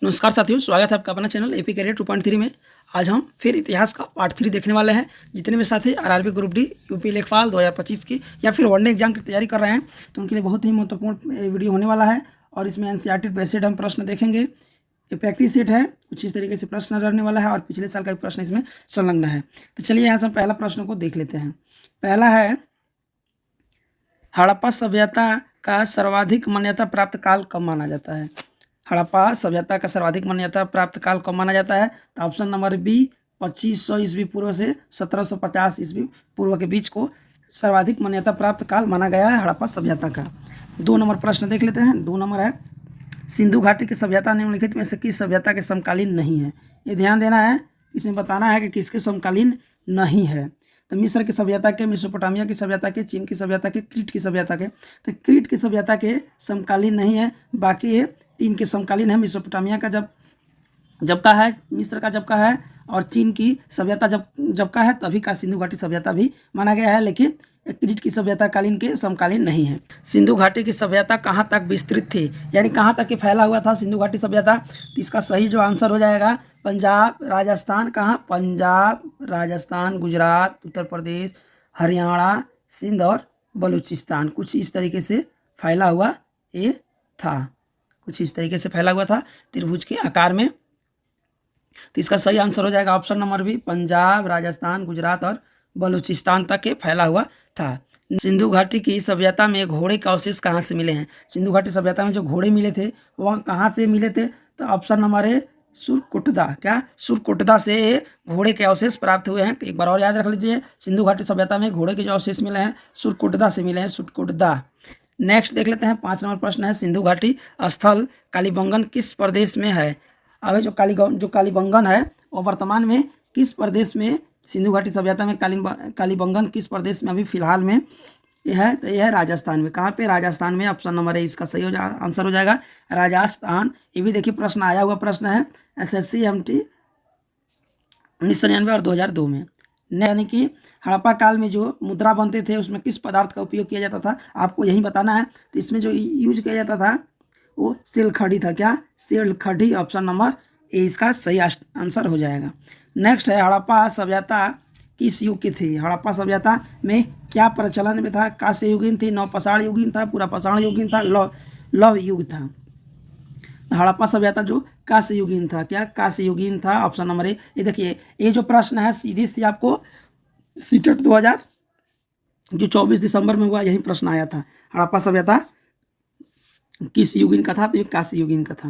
नमस्कार साथियों, स्वागत है आपका अपना चैनल एपी करियर 2.3 में। आज हम फिर इतिहास का पार्ट 3 देखने वाले हैं। जितने भी साथी आरआरबी ग्रुप डी, यूपी लेखपाल 2025 की या फिर वनडे एग्जाम की तैयारी कर रहे हैं तो उनके लिए बहुत ही महत्वपूर्ण वीडियो होने वाला है। और इसमें एनसीईआरटी बेस्ड हम प्रश्न देखेंगे। ये प्रैक्टिस सेट है, कुछ इस तरीके से प्रश्न रहने वाला है और पिछले साल का भी प्रश्न इसमें संलग्न है। तो चलिए यहाँ से हम पहला प्रश्न को देख लेते हैं। पहला है, हड़प्पा सभ्यता का सर्वाधिक मान्यता प्राप्त काल कब माना जाता है? हड़प्पा सभ्यता का सर्वाधिक मान्यता प्राप्त काल कब माना जाता है? तो ऑप्शन नंबर बी 2500 ईस्वी पूर्व से 1750 ईस्वी पूर्व के बीच को सर्वाधिक मान्यता प्राप्त काल माना गया है हड़प्पा सभ्यता का। 2 नंबर प्रश्न देख लेते हैं। 2 नंबर है, सिंधु घाटी की सभ्यता निम्नलिखित में से किस सभ्यता के समकालीन नहीं है? ये ध्यान देना है, इसमें बताना है कि किसके समकालीन नहीं है। तो मिस्र की सभ्यता के, मेसोपोटामिया की सभ्यता के, चीन की सभ्यता के, क्रीट की सभ्यता के। तो क्रीट की सभ्यता के समकालीन नहीं है, बाकी ये 3 के समकालीन है। मेसोपोटामिया का जब का है, मिस्र का जब का है और चीन की सभ्यता जब का है, तभी का सिंधु घाटी सभ्यता भी माना गया है, लेकिन क्रीट की सभ्यता कालीन के समकालीन नहीं है। सिंधु घाटी की सभ्यता कहाँ तक विस्तृत थी, यानी कहाँ तक के फैला हुआ था सिंधु घाटी सभ्यता? तो इसका सही जो आंसर हो जाएगा पंजाब, राजस्थान। कहाँ? पंजाब, राजस्थान, गुजरात, उत्तर प्रदेश, हरियाणा, सिंध और बलूचिस्तान। कुछ इस तरीके से फैला हुआ ये था, कुछ इस तरीके से फैला हुआ था त्रिभुज के आकार में। तो इसका सही आंसर हो जाएगा option number B, Punjab, Rajasthan, Gujarat और बलूचिस्तान तक के फैला हुआ था। सिंधु घाटी की सभ्यता में घोड़े के अवशेष कहाँ से मिले हैं? सिंधु घाटी सभ्यता में जो घोड़े मिले थे वह कहाँ से मिले थे? तो ऑप्शन नंबर ए, सुरकुटदा। क्या? सुरकुटदा से घोड़े के अवशेष प्राप्त हुए हैं। एक बार और याद रख लीजिए, सिंधु घाटी सभ्यता में घोड़े के जो अवशेष मिले हैं सुरकुटदा से मिले हैं, सुरकुटदा। नेक्स्ट देख लेते हैं। 5 नंबर प्रश्न है, सिंधु घाटी स्थल कालीबंगन किस प्रदेश में है? अब जो कालीबंगन है वो वर्तमान में किस प्रदेश में, सिंधु घाटी सभ्यता में कालीबंगन किस प्रदेश में अभी फिलहाल में ये है? तो यह है राजस्थान में। कहाँ पे? राजस्थान में। ऑप्शन नंबर है इसका सही आंसर हो जाएगा राजस्थान। ये भी देखिए प्रश्न आया हुआ प्रश्न है SSC MT 1999 और 2002 में। यानी कि हड़प्पा काल में जो मुद्रा बनते थे उसमें किस पदार्थ का उपयोग किया जाता था, आपको यही बताना है। तो इसमें जो यूज किया जाता था वो सिलखड़ी था। क्या? सिलखड़ी। ऑप्शन नंबर ए इसका सही आंसर हो जाएगा। नेक्स्ट है, हड़प्पा सभ्यता किस युग की थी? हड़प्पा सभ्यता में क्या प्रचलन में था? कांस्य युगीन थी, नवपाषाण युगीन था, पूरा पाषाण युगीन था, लव युग था? हड़प्पा सभ्यता जो कांस्य युगीन था। क्या? कांस्य युगीन था। Option number A. ये देखिए, ये जो प्रश्न है सीधे से आपको सीटेट 2000 जो 24 दिसंबर में हुआ यही प्रश्न आया था। हड़प्पा सभ्यता किस युगीन का था? तो ये कांस्य युगीन का था।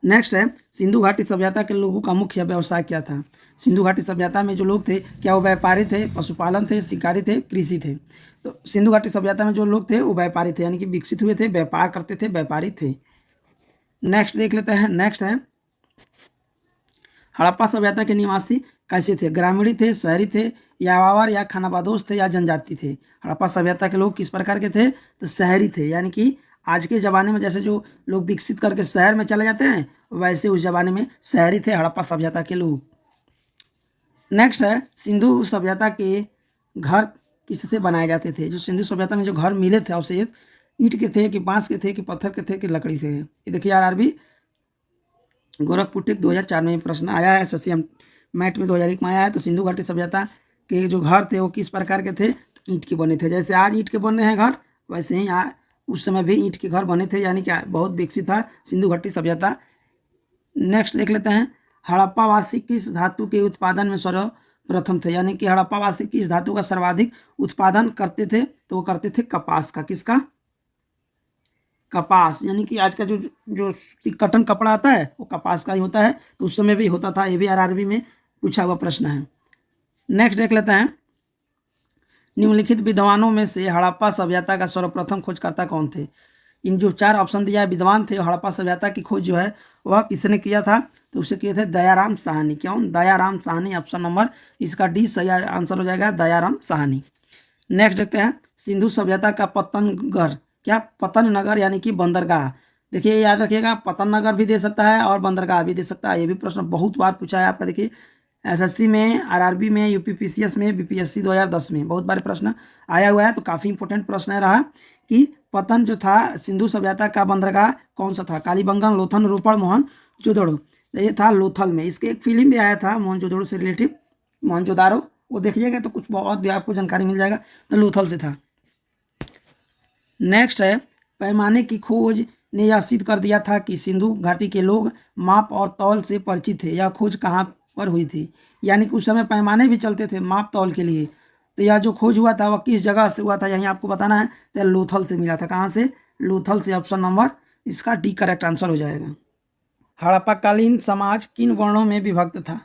नेक्स्ट है, सिंधु घाटी सभ्यता के लोगों का मुख्य व्यवसाय क्या था? सिंधु घाटी सभ्यता में जो लोग थे, क्या वो व्यापारी थे, पशुपालन थे, शिकारी थे, कृषि थे? तो सिंधु घाटी सभ्यता में जो लोग थे वो व्यापारी थे, यानी कि विकसित हुए थे, व्यापार करते थे, व्यापारी थे। नेक्स्ट देख लेते हैं। नेक्स्ट है, हड़प्पा सभ्यता के निवासी कैसे थे? ग्रामीणी थे, शहरी थे, यावावर या खानाबदोश थे या जनजाति थे? हड़प्पा सभ्यता के लोग किस प्रकार के थे? तो शहरी थे, यानी कि आज के ज़माने में जैसे जो लोग विकसित करके शहर में चले जाते हैं वैसे उस ज़माने में शहरी थे हड़प्पा सभ्यता के लोग। नेक्स्ट है, सिंधु सभ्यता के घर किससे बनाए जाते थे? जो सिंधु सभ्यता में जो घर मिले थे अवशेष ईंट के थे कि बांस के थे कि पत्थर के थे कि लकड़ी से? ये देखिए आरआरबी गोरखपुर टेक 2004 में प्रश्न आया है, SSC मैट में 2001 में आया है। तो सिंधु घाटी सभ्यता के जो घर थे वो किस प्रकार के थे? तो ईंट के बने थे। जैसे आज ईंट के बन रहे हैं घर, वैसे ही उस समय भी ईंट के घर बने थे, यानी कि बहुत विकसित था सिंधु घाटी सभ्यता। नेक्स्ट देख लेते हैं, हड़प्पावासी किस धातु के उत्पादन में सर्वप्रथम थे? यानी कि हड़प्पावासी किस धातु का सर्वाधिक उत्पादन करते थे? तो वो करते थे कपास का। किसका? कपास। यानी कि आज का जो कॉटन कपड़ा आता है वो कपास का ही होता है, तो उस समय भी होता था। ये भी आरआरबी में पूछा हुआ प्रश्न है। नेक्स्ट देख लेते हैं, निम्नलिखित विद्वानों में से हड़प्पा सभ्यता का सर्वप्रथम खोजकर्ता कौन थे? इन जो 4 ऑप्शन दिया विद्वान थे, हड़प्पा सभ्यता की खोज जो है वह किसने किया था? तो उसे किए थे दयाराम साहनी। क्यों? दयाराम साहनी। ऑप्शन नंबर इसका डी सही आंसर हो जाएगा, दयाराम साहनी। नेक्स्ट देखते हैं, सिंधु सभ्यता का पतनगर। क्या? पतन नगर यानी कि बंदरगाह। देखिए याद रखिएगा, पतन नगर भी दे सकता है और बंदरगाह भी दे सकता है। ये भी प्रश्न बहुत बार पूछा है आपका। देखिए SSC में, आरआरबी में, UPPCS में, BPSC 2010 में बहुत बार प्रश्न आया हुआ है। तो काफ़ी इंपॉर्टेंट प्रश्न है रहा कि पतन जो था सिंधु सभ्यता का बंदरगाह कौन सा था? कालीबंगन, लोथन, रोपड़, मोहन जोदड़ो। तो ये था लोथल में। इसके एक फिल्म भी आया था मोहनजोदड़ो से रिलेटिव, मोहनजोदारो, वो देखिएगा तो कुछ बहुत भी आपको जानकारी मिल जाएगा। तो लोथल से था। नेक्स्ट है, पैमाने की खोज ने यह सिद्ध कर दिया था कि सिंधु घाटी के लोग माप और तौल से परिचित थे। यह खोज कहाँ पर हुई थी? यानी कि उस समय पैमाने भी चलते थे माप तौल के लिए। तो यह जो खोज हुआ था वह किस जगह से हुआ था, यहीं आपको बताना है। तो लोथल से मिला था। कहाँ से? लोथल से। ऑप्शन नंबर इसका डी करेक्ट आंसर हो जाएगा। हड़प्पाकालीन समाज किन वर्णों में विभक्त था?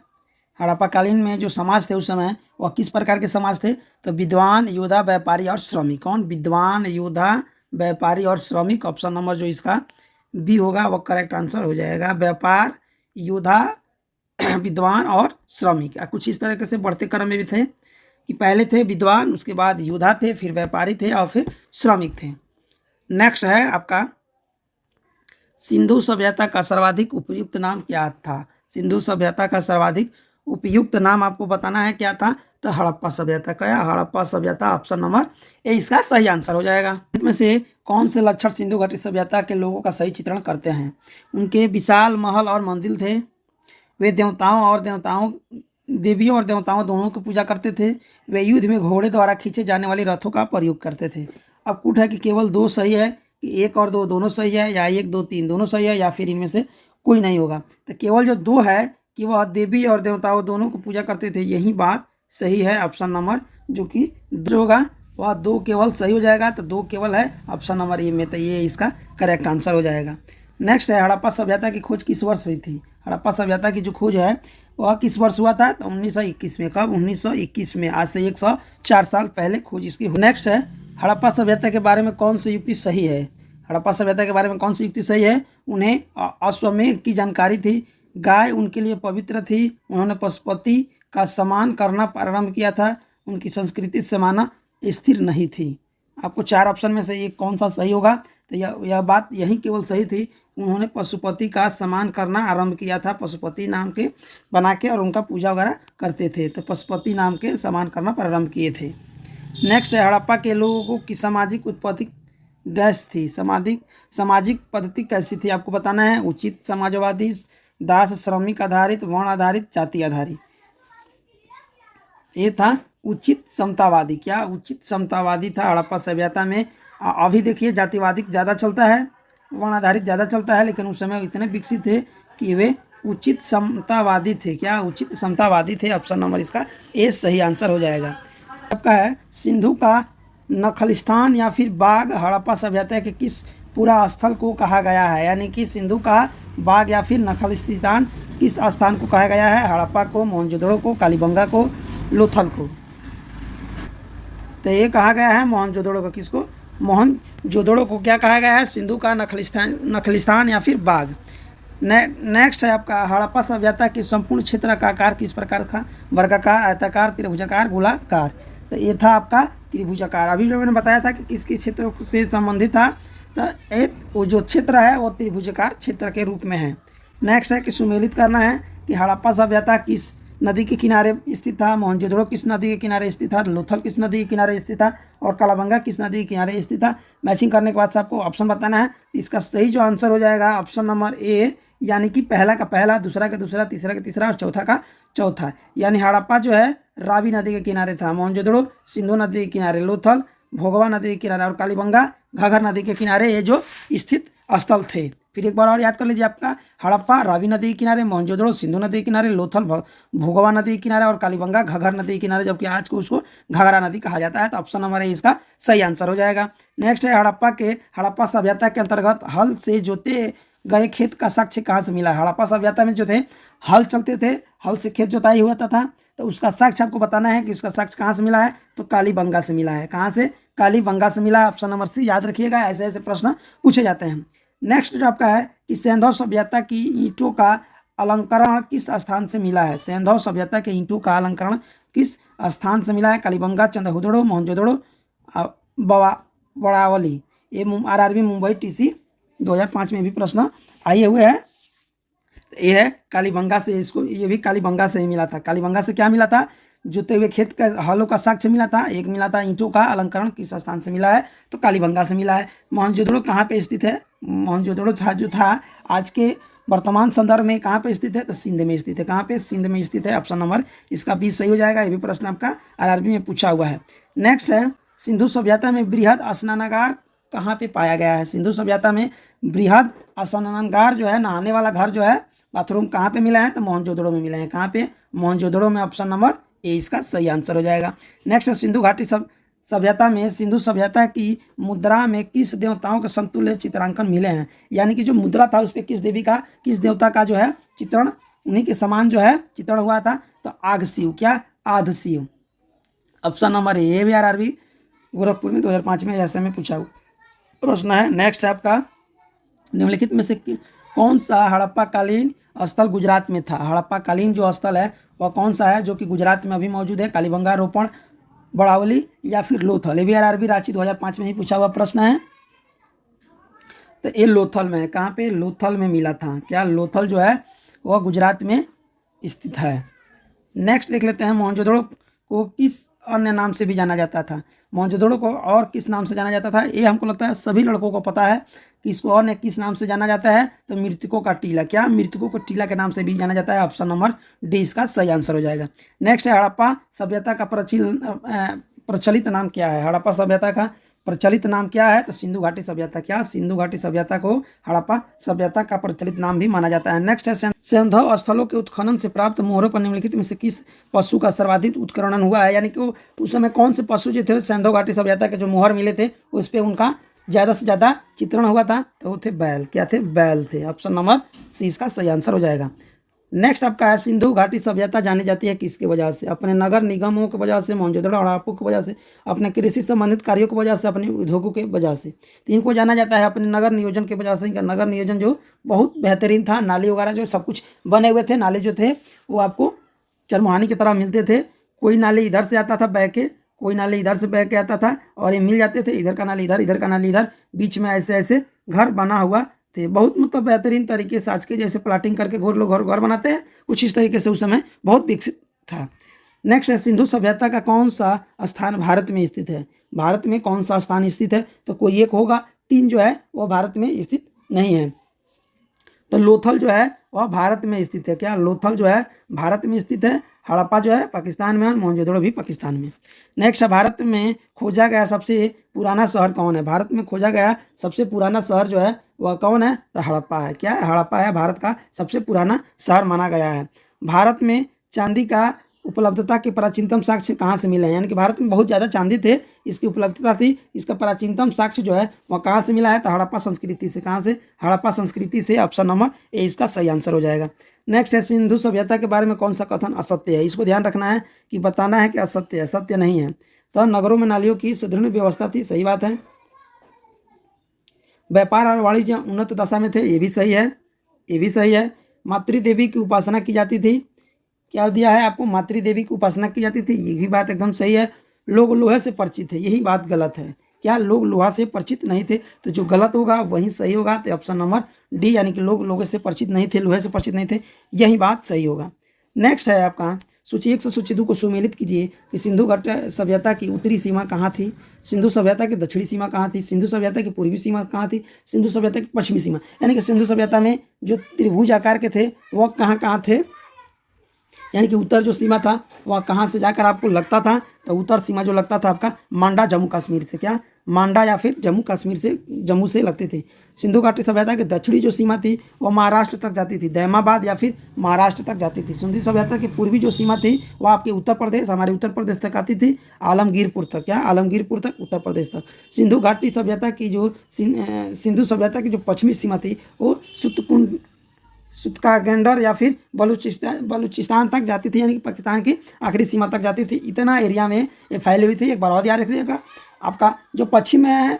हड़प्पाकालीन में जो समाज थे उस समय वह किस प्रकार के समाज थे? तो विद्वान, योद्धा, व्यापारी और श्रमिक। कौन? विद्वान, योद्धा, व्यापारी और श्रमिक। ऑप्शन नंबर जो इसका बी होगा वह करेक्ट आंसर हो जाएगा। व्यापार, योद्धा, विद्वान और श्रमिक। कुछ इस तरीके से बढ़ते क्रम में भी थे कि पहले थे विद्वान, उसके बाद योद्धा थे, फिर व्यापारी थे और फिर श्रमिक थे। नेक्स्ट है आपका, सिंधु सभ्यता का सर्वाधिक उपयुक्त नाम क्या था? सिंधु सभ्यता का सर्वाधिक उपयुक्त नाम आपको बताना है क्या था? तो हड़प्पा सभ्यता का, या हड़प्पा सभ्यता। ऑप्शन नंबर ए इसका सही आंसर हो जाएगा। इसमें से कौन से लक्षण सिंधु घाटी सभ्यता के लोगों का सही चित्रण करते हैं? उनके विशाल महल और मंदिर थे। वे देवियों और देवताओं दोनों की पूजा करते थे। वे युद्ध में घोड़े द्वारा खींचे जाने वाले रथों का प्रयोग करते थे। अब कुछ है कि केवल दो सही है, कि एक और दो दोनों सही है, या एक, दो, तीन दोनों सही है, या फिर इनमें से कोई नहीं होगा। तो केवल जो दो है कि वह देवी और देवताओं दोनों को पूजा करते थे, यही बात सही है। ऑप्शन नंबर जो कि जो होगा वह दो केवल सही हो जाएगा। तो दो केवल है ऑप्शन नंबर ए में। तो ये इसका करेक्ट आंसर हो जाएगा। नेक्स्ट है, हड़प्पा सभ्यता की खोज किस वर्ष हुई थी? हड़प्पा सभ्यता की जो खोज है वह किस वर्ष हुआ था? तो 1921 में। कब? 1921 में। आज से 104 साल पहले खोज इसकी हुई। नेक्स्ट है, हड़प्पा सभ्यता के बारे में कौन सी युक्ति सही है? हड़प्पा सभ्यता के बारे में कौन सी युक्ति सही है? उन्हें अश्वमेध की जानकारी थी। गाय उनके लिए पवित्र थी। उन्होंने पशुपति का सम्मान करना प्रारंभ किया था। उनकी संस्कृति समाना स्थिर नहीं थी। आपको चार ऑप्शन में से एक कौन सा सही होगा? तो यह बात यही केवल सही थी। उन्होंने पशुपति का सम्मान करना आरंभ किया था। पशुपति नाम के बना के और उनका पूजा वगैरह करते थे। तो पशुपति नाम के सम्मान करना प्रारंभ किए थे। नेक्स्ट है, हड़प्पा के लोगों की सामाजिक उत्पत्ति डैश थी? सामाजिक पद्धति कैसी थी आपको बताना है। उचित समाजवादी, दास श्रमिक आधारित, वर्ण आधारित, जाति आधारित। ये था उचित समतावादी। क्या? उचित समतावादी था हड़प्पा सभ्यता में। अभी देखिए जातिवादी ज़्यादा चलता है, वर्ण आधारित ज़्यादा चलता है, लेकिन उस समय इतने विकसित थे कि वे उचित समतावादी थे। क्या? उचित समतावादी थे। ऑप्शन नंबर इसका ए सही आंसर हो जाएगा। आपका है, सिंधु का नखलिस्तान या फिर बाग हड़प्पा सभ्यता के किस पूरा स्थल को कहा गया है? यानी कि सिंधु का बाग या फिर नखलिस्तान किस स्थान को कहा गया है? हड़प्पा को, मोहनजोदड़ो को, कालीबंगा को, लोथल को। तो ये कहा गया है मोहनजोदड़ो को। किसको? मोहनजोदड़ो को क्या कहा गया है? सिंधु का नखलिस्तान या फिर बाग। नेक्स्ट है आपका, हड़प्पा सभ्यता के संपूर्ण क्षेत्र का आकार किस प्रकार था? वर्गाकार, आयताकार, त्रिभुजाकार, गोलाकार। तो ये था आपका त्रिभुजाकार। अभी जो मैंने बताया था कि किस किस क्षेत्र से संबंधित था, तो वो जो क्षेत्र है वो त्रिभुजाकार क्षेत्र के रूप में है। नेक्स्ट है कि सुमेलित करना है कि हड़प्पा सभ्यता किस नदी के किनारे स्थित था? मोहनजोदड़ो किस नदी के किनारे स्थित था? लोथल किस नदी के किनारे स्थित था? और कालाबंगा किस नदी के किनारे स्थित था? मैचिंग करने के बाद से आपको ऑप्शन बताना है। इसका सही जो आंसर हो जाएगा ऑप्शन नंबर ए, यानी कि पहला का पहला, दूसरा का दूसरा, तीसरा का तीसरा और चौथा का चौथा। यानी हड़प्पा जो है रावी नदी के किनारे था, मोहनजोदड़ो सिंधु नदी के किनारे, लोथल भोगवा नदी के किनारे और कालीबंगा घाघर नदी के किनारे ये जो स्थित स्थल थे। फिर एक बार और याद कर लीजिए, आपका हड़प्पा रावी नदी के किनारे, मोहनजोदड़ो सिंधु नदी के किनारे, लोथल भोगवा नदी के किनारे और कालीबंगा घाघर नदी के किनारे, जबकि आज को उसको घाघरा नदी कहा जाता है। तो ऑप्शन नंबर ए इसका सही आंसर हो जाएगा। नेक्स्ट है, हड़प्पा सभ्यता के अंतर्गत हल से जोते गए खेत का साक्ष्य कहाँ से मिला? हड़प्पा सभ्यता में जो थे हल चलते थे, हल से खेत जोताई हुआ था। तो उसका साक्ष्य आपको बताना है कि इसका साक्ष्य कहाँ से मिला है। तो कालीबंगा से मिला है। कहाँ से? कालीबंगा से मिला है। ऑप्शन नंबर सी याद रखिएगा, ऐसे ऐसे प्रश्न पूछे जाते हैं। नेक्स्ट जो आपका है कि सैंधव सभ्यता की ईंटों का अलंकरण किस स्थान से मिला है? सैंधव सभ्यता के ईंटों का अलंकरण किस स्थान से मिला है? कालीबंगा, चंद्रहुदड़ो, मोहनजोदड़ो, बड़ावली। ये RRB मुंबई TC 2005 में भी प्रश्न आए हुए हैं। ये है कालीबंगा से, इसको ये भी कालीबंगा से ही मिला था। कालीबंगा से क्या मिला था? जोते हुए खेत का हलों का साक्ष्य मिला था। एक मिला था ईंटों का अलंकरण किस स्थान से मिला है? तो कालीबंगा से मिला है। मोहनजोदड़ो कहाँ पे स्थित है? मोहनजोदड़ो जो था आज के वर्तमान संदर्भ में कहाँ पे स्थित है? तो सिंध में स्थित है। कहाँ पे? सिंध में स्थित है। ऑप्शन नंबर इसका 20 सही हो जाएगा। ये भी प्रश्न आपका आरआरबी में पूछा हुआ है। नेक्स्ट है, सिंधु सभ्यता में बृहद स्नानागार कहाँ पे पाया गया है? सिंधु सभ्यता में बृहद स्नानागार जो है, नहाने वाला घर जो है, बाथरूम कहाँ पे मिला है? तो मोहनजोदड़ो में मिला है। कहाँ पे? मोहनजोदड़ो में। ऑप्शन नंबर ए इसका सही आंसर हो जाएगा। नेक्स्ट है, सिंधु घाटी सभ्यता में सिंधु सभ्यता की मुद्रा में किस देवताओं के समतुल्य चित्रांकन मिले हैं? यानी कि जो मुद्रा था उस पर किस देवी का, किस देवता का जो है चित्रण, उन्हीं के समान जो है चित्रण हुआ था? तो आग शिव। क्या? आध शिव। ऑप्शन नंबर ए भी आरआरबी गोरखपुर में 2005 में ऐसे में पूछा हुआ प्रश्न है। नेक्स्ट है आपका, निम्नलिखित में से कौन सा हड़प्पा कालीन स्थल गुजरात में था? हड़प्पा कालीन जो स्थल है वह कौन सा है जो कि गुजरात में अभी मौजूद है? कालीबंगा, रोपण, बड़ावली या फिर लोथल? ये भी आरआरबी रांची 2005 में ही पूछा हुआ प्रश्न है। तो ये लोथल में है। कहाँ पे? लोथल में मिला था। क्या? लोथल जो है वह गुजरात में स्थित है। नेक्स्ट देख लेते हैं, मोहनजोदड़ो को किस अन्य नाम से भी जाना जाता था? मोहनजोदड़ो को और किस नाम से जाना जाता था? ये हमको लगता है सभी लड़कों को पता है कि इसको और किस नाम से जाना जाता है? तो मृतकों का टीला। क्या? मृतकों को टीला के नाम से भी जाना जाता है। ऑप्शन नंबर डी इसका सही आंसर हो जाएगा। नेक्स्ट है, हड़प्पा सभ्यता का प्रचलित नाम क्या है? हड़प्पा सभ्यता का प्रचलित नाम क्या है? तो सिंधु घाटी सभ्यता। क्या? सिंधु घाटी सभ्यता को हड़प्पा सभ्यता का प्रचलित नाम भी माना जाता है। नेक्स्ट है, सैंधव स्थलों के उत्खनन से प्राप्त मोहरों पर निम्नलिखित में से किस पशु का सर्वाधिक उत्खनन हुआ है? यानी कि उस समय कौन से पशु जो थे सैंधव घाटी सभ्यता के जो मोहर मिले थे उस पर उनका ज़्यादा से ज़्यादा चित्रण हुआ था? तो वो थे बैल। क्या थे? बैल थे। ऑप्शन नंबर सी इसका सही आंसर हो जाएगा। नेक्स्ट आपका है, सिंधु घाटी सभ्यता जानी जाती है किसके वजह से? अपने नगर निगमों की वजह से, मोहनजोदड़ो हड़प्पा की वजह से, अपने कृषि संबंधित कार्यों की वजह से, अपने उद्योगों के वजह से। तो इनको जाना जाता है अपने नगर नियोजन की वजह से। इनका नगर नियोजन जो बहुत बेहतरीन था, नाली वगैरह जो सब कुछ बने हुए थे। नाले जो थे वो आपको चरमोहानी की तरह मिलते थे। कोई नाली इधर से आता था बह के, कोई नाली इधर से बह के आता था और ये मिल जाते थे। इधर का नाली इधर, इधर का नाली इधर, बीच में ऐसे ऐसे घर बना हुआ थे। बहुत मतलब बेहतरीन तरीके से आज के जैसे प्लाटिंग करके लोग घर बनाते हैं, कुछ इस तरीके से उस समय बहुत विकसित था। नेक्स्ट है, सिंधु सभ्यता का कौन सा स्थान भारत में स्थित है? भारत में कौन सा स्थान स्थित है? तो कोई एक होगा, तीन जो है वो भारत में स्थित नहीं है। तो लोथल जो है वह भारत में स्थित है। क्या? लोथल जो है भारत में स्थित है। हड़प्पा जो है पाकिस्तान में और मोहनजोदड़ो भी पाकिस्तान में। नेक्स्ट है, भारत में खोजा गया सबसे पुराना शहर कौन है? भारत में खोजा गया सबसे पुराना शहर जो है वह कौन है? तो हड़प्पा है। क्या है? हड़प्पा है भारत का सबसे पुराना शहर माना गया है। भारत में चांदी का उपलब्धता के प्राचीनतम साक्ष्य कहाँ से मिले हैं? यानी कि भारत में बहुत ज़्यादा चांदी थे, इसकी उपलब्धता थी। इसका प्राचीनतम साक्ष्य जो है वह कहाँ से मिला है? तो हड़प्पा संस्कृति से। कहाँ से? हड़प्पा संस्कृति से। ऑप्शन नंबर ए इसका सही आंसर हो जाएगा। नेक्स्ट है, सिंधु सभ्यता के बारे में कौन सा कथन असत्य है? इसको ध्यान रखना है कि बताना है कि असत्य है, सत्य नहीं है। तो नगरों में नालियों की सुदृढ़ व्यवस्था थी, सही बात है। व्यापार और वाणिज्य उन्नत दशा में थे, ये भी सही है, ये भी सही है। मातृ देवी की उपासना की जाती थी। क्या दिया है आपको? मातृ देवी की उपासना की जाती थी, ये भी बात एकदम सही है। लोग लोहे से परिचित थे, यही बात गलत है। क्या? लोग लोहा से परिचित नहीं थे। तो जो गलत होगा वही सही होगा। तो ऑप्शन नंबर डी, यानी कि लोग लोहे से परिचित नहीं थे, लोहे से परिचित नहीं थे, यही बात सही होगा। नेक्स्ट है आपका, सूची 1 से सूची 2 को सुमेलित कीजिए कि सिंधु घाटी सभ्यता की उत्तरी सीमा कहाँ थी? सिंधु सभ्यता की दक्षिणी सीमा कहाँ थी? सिंधु सभ्यता की पूर्वी सीमा कहाँ थी? सिंधु सभ्यता की पश्चिमी सीमा। यानी कि सिंधु सभ्यता में जो त्रिभुज आकार के थे वह कहाँ कहाँ थे? यानी कि उत्तर जो सीमा था वह कहाँ से जाकर आपको लगता था? तो उत्तर सीमा जो लगता था आपका मांडा जम्मू कश्मीर से। क्या? मांडा या फिर जम्मू कश्मीर से, जम्मू से लगते थे। सिंधु घाटी सभ्यता की दक्षिणी जो सीमा थी वह महाराष्ट्र तक जाती थी, दैमाबाद या फिर महाराष्ट्र तक जाती थी। सिंधु सभ्यता की पूर्वी जो सीमा थी वह आपके उत्तर प्रदेश, हमारे उत्तर प्रदेश तक आती थी, आलमगीरपुर तक। क्या? आलमगीरपुर तक, उत्तर प्रदेश तक। सिंधु घाटी सभ्यता की जो सिंधु सभ्यता की जो पश्चिमी सीमा थी वो सुतकागेंडर या फिर बलूचिस्तान तक जाती थी, यानी कि पाकिस्तान की आखिरी सीमा तक जाती थी। इतना एरिया में ये फैली हुई थी। एक बार और याद रखिएगा, आपका जो पश्चिम में है,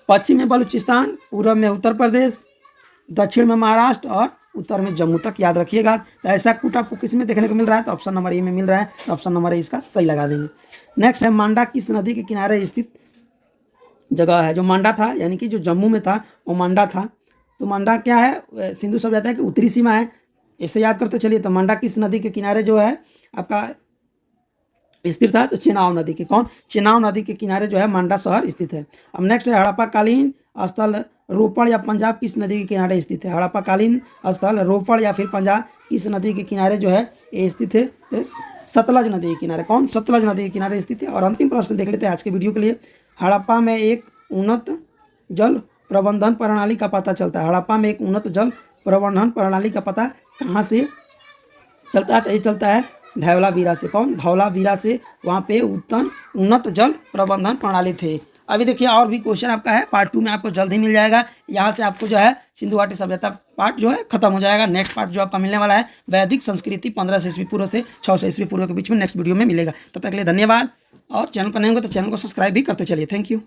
पश्चिम में बलूचिस्तान, पूर्व में उत्तर प्रदेश, दक्षिण में महाराष्ट्र और उत्तर में जम्मू तक, याद रखिएगा। तो ऐसा कूट आपको किस में देखने को मिल रहा है? तो ऑप्शन नंबर ए में मिल रहा है। तो ऑप्शन नंबर ए इसका सही लगा देंगे। नेक्स्ट है, मांडा किस नदी के किनारे स्थित जगह है? जो मांडा था, यानी कि जो जम्मू में था वो मांडा था। तो मांडा क्या है? सिंधु सभ्यता की उत्तरी सीमा है, इसे याद करते चलिए। तो मांडा किस नदी के किनारे जो है आपका स्थित था? तो चेनाब नदी के, कौन? चेनाब नदी के किनारे जो है मांडा शहर स्थित है। अब नेक्स्ट है, हड़प्पा कालीन स्थल रोपड़ या पंजाब किस नदी के किनारे स्थित है? हड़प्पाकालीन स्थल रोपड़ या फिर पंजाब किस नदी के किनारे जो है ये स्थित है? तो सतलज नदी के किनारे। कौन? सतलज नदी के किनारे स्थित है। और अंतिम प्रश्न देख लेते हैं आज के वीडियो के लिए। हड़प्पा में एक उन्नत जल प्रबंधन प्रणाली का पता चलता है। हड़प्पा में एक उन्नत जल प्रबंधन प्रणाली का पता कहाँ से चलता है? तो ये चलता है धौलावीरा से। कौन? धौलावीरा से। वहाँ पे उन्नत जल प्रबंधन प्रणाली थे। अभी देखिए और भी क्वेश्चन आपका है, पार्ट 2 में आपको जल्द ही मिल जाएगा। यहाँ से आपको जो है सिंधु घाटी सभ्यता पार्ट जो है खत्म हो जाएगा। नेक्स्ट पार्ट जो आपका मिलने वाला है वैदिक संस्कृति 1500 ईस्वी पूर्व से 600 ईस्वी पूर्व के बीच में नेक्स्ट वीडियो में मिलेगा। तब तक के लिए धन्यवाद। और चैनल पर नहीं होगा तो चैनल को सब्सक्राइब भी करते चलिए। Thank you.